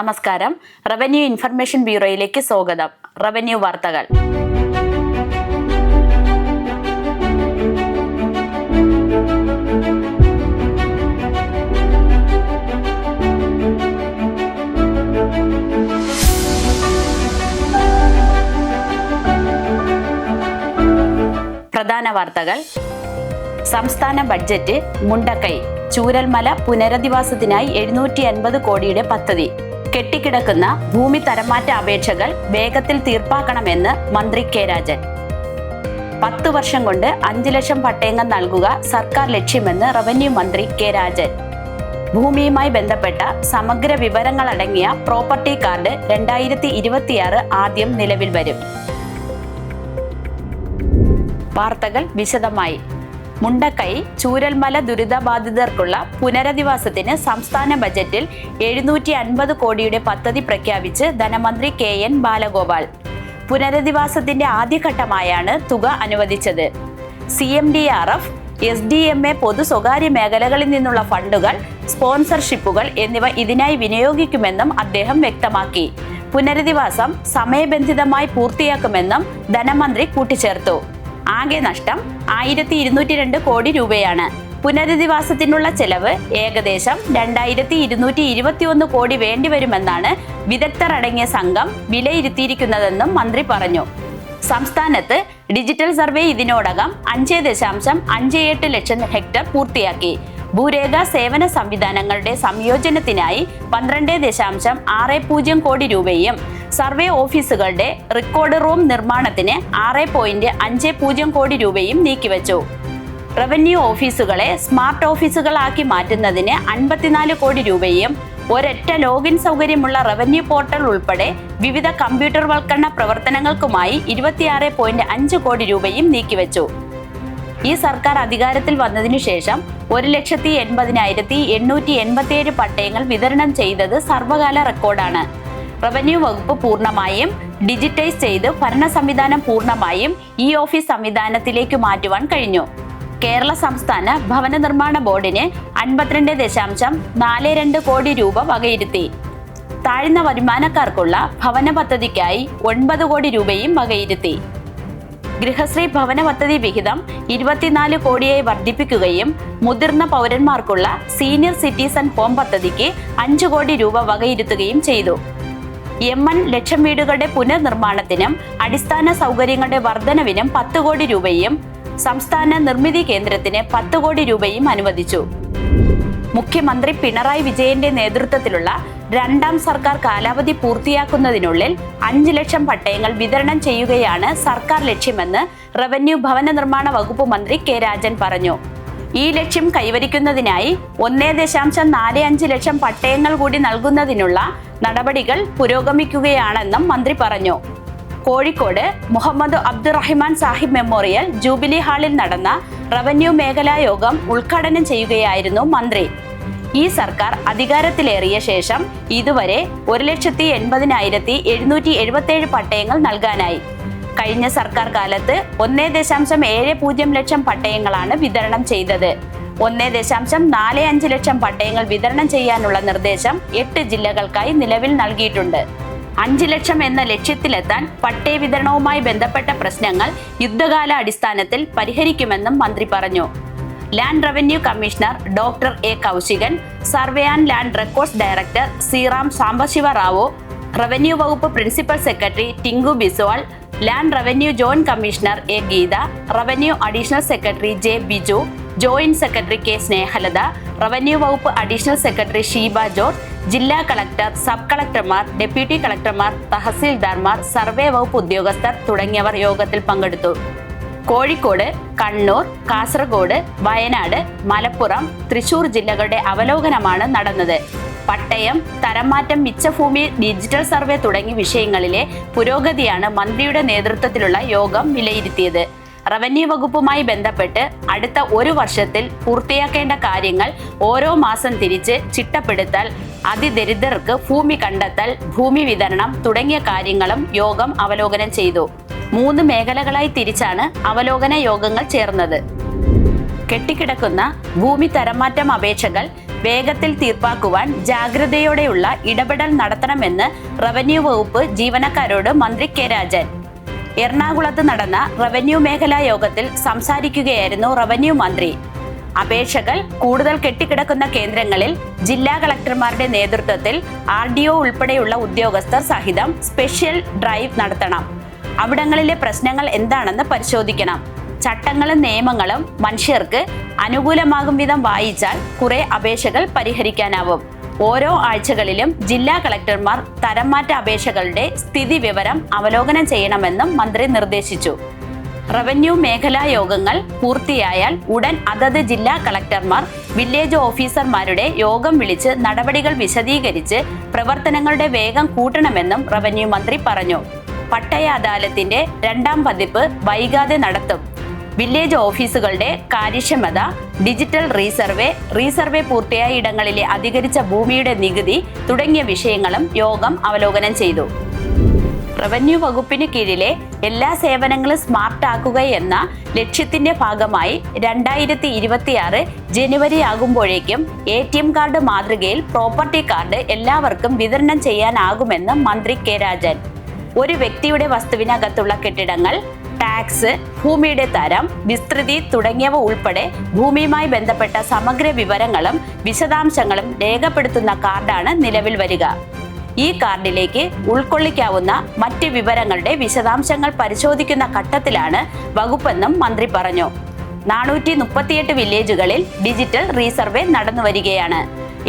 നമസ്കാരം. Revenue information ബ്യൂറോയിലേക്ക് സ്വാഗതം. Revenue വാർത്തകൾ. പ്രധാന വാർത്തകൾ. സംസ്ഥാന ബഡ്ജറ്റ് മുണ്ടക്കൈ ചൂരൽമല പുനരധിവാസത്തിനായി 750 കോടിയുടെ പദ്ധതി. കെട്ടിക്കിടക്കുന്ന ഭൂമി തരംമാറ്റ അപേക്ഷകൾ വേഗത്തിൽ തീർപ്പാക്കണമെന്ന് മന്ത്രി കെ രാജൻ. 10 വർഷം കൊണ്ട് 5 ലക്ഷം പട്ടയങ്ങൾ നൽകുക സർക്കാർ ലക്ഷ്യമെന്ന് റവന്യൂ മന്ത്രി കെ രാജൻ. ഭൂമിയുമായി ബന്ധപ്പെട്ട സമഗ്ര വിവരങ്ങളടങ്ങിയ പ്രോപ്പർട്ടി കാർഡ് 2026 ആദ്യം നിലവിൽ വരും. വാർത്തകൾ വിശദമായി. മുണ്ടക്കൈ ചൂരൽമല ദുരിതബാധിതർക്കുള്ള പുനരധിവാസത്തിന് സംസ്ഥാന ബജറ്റിൽ 750 കോടിയുടെ പദ്ധതി പ്രഖ്യാപിച്ച് ധനമന്ത്രി KN ബാലഗോപാൽ. പുനരധിവാസത്തിന്റെ ആദ്യഘട്ടമായാണ് തുക അനുവദിച്ചത്. CMDRF, SDMA, പൊതു സ്വകാര്യ മേഖലകളിൽ നിന്നുള്ള ഫണ്ടുകൾ, സ്പോൺസർഷിപ്പുകൾ എന്നിവ ഇതിനായി വിനിയോഗിക്കുമെന്നും അദ്ദേഹം വ്യക്തമാക്കി. പുനരധിവാസം സമയബന്ധിതമായി പൂർത്തിയാക്കുമെന്നും ധനമന്ത്രി കൂട്ടിച്ചേർത്തു. ആകെ നഷ്ടം 1202 കോടി രൂപയാണ്. പുനരധിവാസത്തിനുള്ള ചെലവ് ഏകദേശം 2221 കോടി വേണ്ടിവരുമെന്നാണ് വിദഗ്ധർ അടങ്ങിയ സംഘം വിലയിരുത്തിയിരിക്കുന്നതെന്നും മന്ത്രി പറഞ്ഞു. സംസ്ഥാനത്ത് ഡിജിറ്റൽ സർവേ ഇതിനോടകം 5.58 ലക്ഷം ഹെക്ടർ പൂർത്തിയാക്കി. ഭൂരേഖ സേവന സംവിധാനങ്ങളുടെ സംയോജനത്തിനായി 12.60 കോടി രൂപയും സർവേ ഓഫീസുകളുടെ റെക്കോർഡ് റൂം നിർമ്മാണത്തിന് 6.50 കോടി രൂപയും നീക്കിവച്ചു. റവന്യൂ ഓഫീസുകളെ സ്മാർട്ട് ഓഫീസുകളാക്കി മാറ്റുന്നതിന് 54 കോടി രൂപയും ഒരൊറ്റ ലോഗിൻ സൗകര്യമുള്ള റവന്യൂ പോർട്ടൽ ഉൾപ്പെടെ വിവിധ കമ്പ്യൂട്ടർവൽക്കരണ പ്രവർത്തനങ്ങൾക്കുമായി 26.5 കോടി രൂപയും നീക്കിവച്ചു. ഈ സർക്കാർ അധികാരത്തിൽ വന്നതിനു ശേഷം 1,80,887 പട്ടയങ്ങൾ വിതരണം ചെയ്തത് സർവകാല റെക്കോർഡാണ്. റവന്യൂ വകുപ്പ് പൂർണ്ണമായും ഡിജിറ്റൈസ് ചെയ്ത് ഭരണ സംവിധാനം പൂർണ്ണമായും ഈ ഓഫീസ് സംവിധാനത്തിലേക്ക് മാറ്റുവാൻ കഴിഞ്ഞു. കേരള സംസ്ഥാന ഭവന നിർമ്മാണ ബോർഡിന് 52.42 കോടി രൂപ വകയിരുത്തി. താഴ്ന്ന വരുമാനക്കാർക്കുള്ള ഭവന പദ്ധതിക്കായി 9 കോടി രൂപയും വകയിരുത്തി. ഗൃഹശ്രീ ഭവന പദ്ധതി വിഹിതം 24 കോടിയായി വർദ്ധിപ്പിക്കുകയും മുതിർന്ന പൗരന്മാർക്കുള്ള സീനിയർ സിറ്റിസൺ ഹോം പദ്ധതിക്ക് 5 കോടി രൂപ വകയിരുത്തുകയും ചെയ്തു. MN ലക്ഷം വീടുകളുടെ പുനർനിർമ്മാണത്തിനും അടിസ്ഥാന സൗകര്യങ്ങളുടെ വർധനവിനും 10 കോടി രൂപയും സംസ്ഥാന നിർമ്മിതി കേന്ദ്രത്തിന് 10 കോടി രൂപയും അനുവദിച്ചു. മുഖ്യമന്ത്രി പിണറായി വിജയന്റെ നേതൃത്വത്തിലുള്ള രണ്ടാം സർക്കാർ കാലാവധി പൂർത്തിയാക്കുന്നതിനുള്ളിൽ 5 ലക്ഷം പട്ടയങ്ങൾ വിതരണം ചെയ്യുകയാണ് സർക്കാർ ലക്ഷ്യമെന്ന് റവന്യൂ ഭവന നിർമ്മാണ വകുപ്പ് മന്ത്രി കെ രാജൻ പറഞ്ഞു. ഈ ലക്ഷ്യം കൈവരിക്കുന്നതിനായി 1.45 ലക്ഷം പട്ടയങ്ങൾ കൂടി നൽകുന്നതിനുള്ള നടപടികൾ പുരോഗമിക്കുകയാണെന്നും മന്ത്രി പറഞ്ഞു. കോഴിക്കോട് മുഹമ്മദ് അബ്ദുറഹിമാൻ സാഹിബ് മെമ്മോറിയൽ ജൂബിലി ഹാളിൽ നടന്ന റവന്യൂ മേഖലാ യോഗം ഉദ്ഘാടനം ചെയ്യുകയായിരുന്നു മന്ത്രി. ഈ സർക്കാർ അധികാരത്തിലേറിയ ശേഷം ഇതുവരെ 1,80,777 പട്ടയങ്ങൾ നൽകാനായി. കഴിഞ്ഞ സർക്കാർ കാലത്ത് 1.70 ലക്ഷം പട്ടയങ്ങളാണ് വിതരണം ചെയ്തത്. 1.45 ലക്ഷം പട്ടയങ്ങൾ വിതരണം ചെയ്യാനുള്ള നിർദ്ദേശം 8 ജില്ലകൾക്കായി നിലവിൽ നൽകിയിട്ടുണ്ട്. 5 ലക്ഷം എന്ന ലക്ഷ്യത്തിലെത്താൻ പട്ടയ വിതരണവുമായി ബന്ധപ്പെട്ട പ്രശ്നങ്ങൾ യുദ്ധകാല അടിസ്ഥാനത്തിൽ പരിഹരിക്കുമെന്നും മന്ത്രി പറഞ്ഞു. Land revenue commissioner doctor A Kaushikan, survey and land records director Sriram Sambasiva Rao, revenue വകുപ്പ് principal secretary Tinku Biswal, land revenue joint commissioner A Geetha, revenue additional secretary J Biju, joint secretary K Snehalatha, revenue വകുപ്പ് അഡീഷണൽ സെക്രട്ടറി ഷീബ ജോർജ്, ജില്ലാ കളക്ടർ, സബ് കളക്ടർമാർ, ഡെപ്യൂട്ടി കളക്ടർമാർ, തഹസിൽദാർമാർ, survey വകുപ്പ് ഉദ്യോഗസ്ഥർ തുടങ്ങിയവർ യോഗത്തിൽ പങ്കെടുത്തു. കോഴിക്കോട്, കണ്ണൂർ, കാസർഗോഡ്, വയനാട്, മലപ്പുറം, തൃശൂർ ജില്ലകളുടെ അവലോകനമാണ് നടന്നത്. പട്ടയം, തരംമാറ്റം, മിച്ചഭൂമി, ഡിജിറ്റൽ സർവേ തുടങ്ങിയ വിഷയങ്ങളിലെ പുരോഗതിയാണ് മന്ത്രിയുടെ നേതൃത്വത്തിലുള്ള യോഗം വിലയിരുത്തിയത്. റവന്യൂ വകുപ്പുമായി ബന്ധപ്പെട്ട് അടുത്ത 1 വർഷത്തിൽ പൂർത്തിയാക്കേണ്ട കാര്യങ്ങൾ ഓരോ മാസം തിരിച്ച് ചിട്ടപ്പെടുത്തൽ, അതിദരിദ്രർക്ക് ഭൂമി കണ്ടെത്തൽ, ഭൂമി വിതരണം തുടങ്ങിയ കാര്യങ്ങളും യോഗം അവലോകനം ചെയ്തു. 3 മേഖലകളായി തിരിച്ചാണ് അവലോകന യോഗങ്ങൾ ചേർന്നത്. കെട്ടിക്കിടക്കുന്ന ഭൂമി തരംമാറ്റം അപേക്ഷകൾ വേഗത്തിൽ തീർപ്പാക്കുവാൻ ജാഗ്രതയോടെയുള്ള ഇടപെടൽ നടത്തണമെന്ന് റവന്യൂ വകുപ്പ് ജീവനക്കാരോട് മന്ത്രി കെ രാജൻ. എറണാകുളത്ത് നടന്ന റവന്യൂ മേഖലാ യോഗത്തിൽ സംസാരിക്കുകയായിരുന്നു റവന്യൂ മന്ത്രി. അപേക്ഷകൾ കൂടുതൽ കെട്ടിക്കിടക്കുന്ന കേന്ദ്രങ്ങളിൽ ജില്ലാ കളക്ടർമാരുടെ നേതൃത്വത്തിൽ RDO ഉൾപ്പെടെയുള്ള ഉദ്യോഗസ്ഥർ സഹിതം സ്പെഷ്യൽ ഡ്രൈവ് നടത്തണം. അവിടങ്ങളിലെ പ്രശ്നങ്ങൾ എന്താണെന്ന് പരിശോധിക്കണം. ചട്ടങ്ങളും നിയമങ്ങളും മനുഷ്യർക്ക് അനുകൂലമാകും വിധം വായിച്ചാൽ കുറെ അപേക്ഷകൾ പരിഹരിക്കാനാവും. ഓരോ ആഴ്ചകളിലും ജില്ലാ കളക്ടർമാർ തരംമാറ്റ അപേക്ഷകളുടെ സ്ഥിതി വിവരം അവലോകനം ചെയ്യണമെന്നും മന്ത്രി നിർദ്ദേശിച്ചു. റവന്യൂ മേഖലാ യോഗങ്ങൾ പൂർത്തിയായാൽ ഉടൻ അതത് ജില്ലാ കളക്ടർമാർ വില്ലേജ് ഓഫീസർമാരുടെ യോഗം വിളിച്ച് നടപടികൾ വിശദീകരിച്ച് പ്രവർത്തനങ്ങളുടെ വേഗം കൂട്ടണമെന്നും റവന്യൂ മന്ത്രി പറഞ്ഞു. പട്ടയ അദാലത്തിന്റെ 2ാം പതിപ്പ് വൈകാതെ നടത്തും. വില്ലേജ് ഓഫീസുകളുടെ കാര്യക്ഷമത, ഡിജിറ്റൽ റീസർവേ പൂർത്തിയായ ഇടങ്ങളിലെ അധികരിച്ച ഭൂമിയുടെ നികുതി തുടങ്ങിയ വിഷയങ്ങളും യോഗം അവലോകനം ചെയ്തു. റവന്യൂ വകുപ്പിന് കീഴിലെ എല്ലാ സേവനങ്ങളും സ്മാർട്ട് ആക്കുക എന്ന ലക്ഷ്യത്തിന്റെ ഭാഗമായി 2026 ജനുവരി ആകുമ്പോഴേക്കും ATM കാർഡ് മാതൃകയിൽ പ്രോപ്പർട്ടി കാർഡ് എല്ലാവർക്കും വിതരണം ചെയ്യാനാകുമെന്ന് മന്ത്രി കെ രാജൻ. ഒരു വ്യക്തിയുടെ വസ്തുവിനകത്തുള്ള കെട്ടിടങ്ങൾ, ടാക്സ്, ഭൂമിയുടെ തരം, വിസ്തൃതി തുടങ്ങിയവ ഉൾപ്പെടെ ഭൂമിയുമായി ബന്ധപ്പെട്ട സമഗ്ര വിവരങ്ങളും വിശദാംശങ്ങളും രേഖപ്പെടുത്തുന്ന കാർഡാണ് നിലവിൽ വരിക. ഈ കാർഡിലേക്ക് ഉൾക്കൊള്ളിക്കാവുന്ന മറ്റ് വിവരങ്ങളുടെ വിശദാംശങ്ങൾ പരിശോധിക്കുന്ന ഘട്ടത്തിലാണ് വകുപ്പെന്നും മന്ത്രി പറഞ്ഞു. 438 വില്ലേജുകളിൽ ഡിജിറ്റൽ റീസർവേ നടന്നുവരികയാണ്.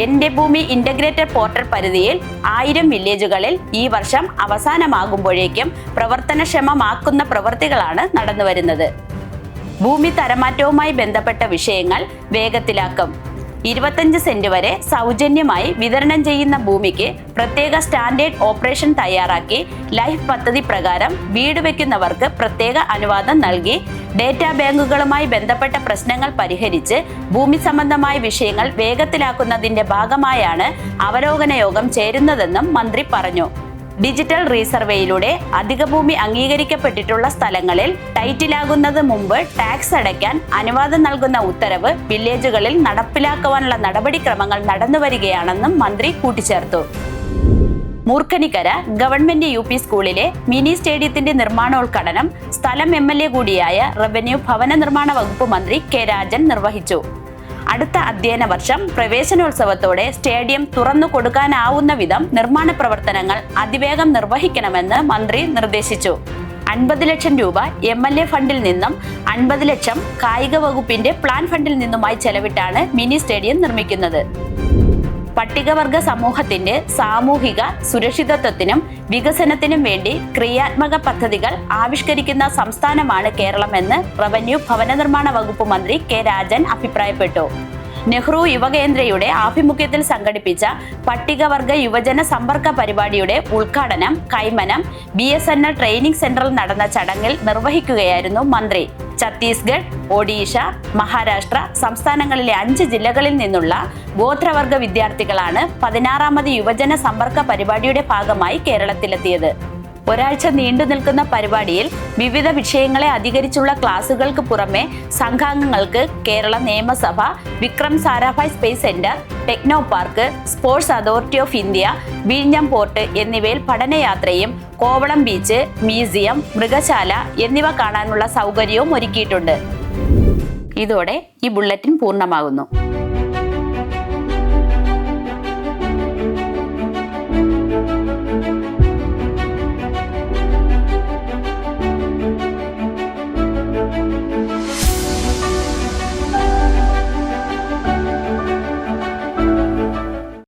എന്റെ ഭൂമി ഇന്റഗ്രേറ്റഡ് പോർട്ടൽ പരിധിയിൽ 1000 വില്ലേജുകളിൽ ഈ വർഷം അവസാനമാകുമ്പോഴേക്കും പ്രവർത്തനക്ഷമമാക്കുന്ന പ്രവൃത്തികളാണ് നടന്നുവരുന്നത്. ഭൂമി തരംമാറ്റവുമായി ബന്ധപ്പെട്ട വിഷയങ്ങൾ വേഗത്തിലാക്കും. 25 സെന്റ് വരെ സൗജന്യമായി വിതരണം ചെയ്യുന്ന ഭൂമിക്ക് പ്രത്യേക സ്റ്റാൻഡേർഡ് ഓപ്പറേഷൻ തയ്യാറാക്കി ലൈഫ് പദ്ധതി പ്രകാരം വീട് വയ്ക്കുന്നവർക്ക് പ്രത്യേക അനുവാദം നൽകി ഡേറ്റാ ബാങ്കുകളുമായി ബന്ധപ്പെട്ട പ്രശ്നങ്ങൾ പരിഹരിച്ച് ഭൂമി സംബന്ധമായ വിഷയങ്ങൾ വേഗത്തിലാക്കുന്നതിന്റെ ഭാഗമായാണ് അവലോകന യോഗം ചേരുന്നതെന്നും മന്ത്രി പറഞ്ഞു. ഡിജിറ്റൽ റീസർവേയിലൂടെ അധിക ഭൂമി അംഗീകരിക്കപ്പെട്ടിട്ടുള്ള സ്ഥലങ്ങളിൽ ടൈറ്റിലാകുന്നത് മുമ്പ് ടാക്സ് അടയ്ക്കാൻ അനുവാദം നൽകുന്ന ഉത്തരവ് വില്ലേജുകളിൽ നടപ്പിലാക്കുവാനുള്ള നടപടിക്രമങ്ങൾ നടന്നുവരികയാണെന്നും മന്ത്രി കൂട്ടിച്ചേർത്തു. മൂർഖനിക്കര ഗവൺമെന്റ് UP സ്കൂളിലെ മിനി സ്റ്റേഡിയത്തിന്റെ നിർമ്മാണോദ്ഘാടനം സ്ഥലം MLA കൂടിയായ റവന്യൂ ഭവന നിർമ്മാണ വകുപ്പ് മന്ത്രി കെ രാജൻ നിർവഹിച്ചു. അടുത്ത അധ്യയന വർഷം പ്രവേശനോത്സവത്തോടെ സ്റ്റേഡിയം തുറന്നു കൊടുക്കാനാവുന്ന വിധം നിർമ്മാണ പ്രവർത്തനങ്ങൾ അതിവേഗം നിർവഹിക്കണമെന്ന് മന്ത്രി നിർദ്ദേശിച്ചു. 50 ലക്ഷം രൂപ MLA ഫണ്ടിൽ നിന്നും 50 ലക്ഷം കായിക വകുപ്പിന്റെ പ്ലാൻ ഫണ്ടിൽ നിന്നുമായി ചെലവിട്ടാണ് മിനി സ്റ്റേഡിയം നിർമ്മിക്കുന്നത്. പട്ടികവർഗ സമൂഹത്തിന്റെ സാമൂഹിക സുരക്ഷിതത്വത്തിനും വികസനത്തിനും വേണ്ടി ക്രിയാത്മക പദ്ധതികൾ ആവിഷ്കരിക്കുന്ന സംസ്ഥാനമാണ് കേരളമെന്ന് റവന്യൂ ഭവന നിർമ്മാണ വകുപ്പ് മന്ത്രി കെ രാജൻ അഭിപ്രായപ്പെട്ടു. നെഹ്റു യുവകേന്ദ്രയുടെ ആഭിമുഖ്യത്തിൽ സംഘടിപ്പിച്ച പട്ടികവർഗ യുവജന സമ്പർക്ക പരിപാടിയുടെ ഉദ്ഘാടനം കൈമനം BSNL ട്രെയിനിംഗ് സെന്ററിൽ നടന്ന ചടങ്ങിൽ നിർവഹിക്കുകയായിരുന്നു മന്ത്രി. ഛത്തീസ്ഗഡ്, ഒഡീഷ, മഹാരാഷ്ട്ര സംസ്ഥാനങ്ങളിലെ 5 ജില്ലകളിൽ നിന്നുള്ള ഗോത്രവർഗ വിദ്യാർത്ഥികളാണ് 16ാമത് യുവജന സമ്പർക്ക പരിപാടിയുടെ ഭാഗമായി കേരളത്തിലെത്തിയത്. ഒരാഴ്ച നീണ്ടു നിൽക്കുന്ന പരിപാടിയിൽ വിവിധ വിഷയങ്ങളെ അധികരിച്ചുള്ള ക്ലാസുകൾക്ക് പുറമെ സംഘാംഗങ്ങൾക്ക് കേരള നിയമസഭ, Vikram Sarabhai space centre, techno park, sports authority of India, വിഴിഞ്ഞം പോർട്ട് എന്നിവയിൽ പഠനയാത്രയും കോവളം ബീച്ച്, മ്യൂസിയം, മൃഗശാല എന്നിവ കാണാനുള്ള സൗകര്യവും ഒരുക്കിയിട്ടുണ്ട്. ഇതോടെ ഈ ബുള്ളറ്റിൻ പൂർണ്ണമാകുന്നു.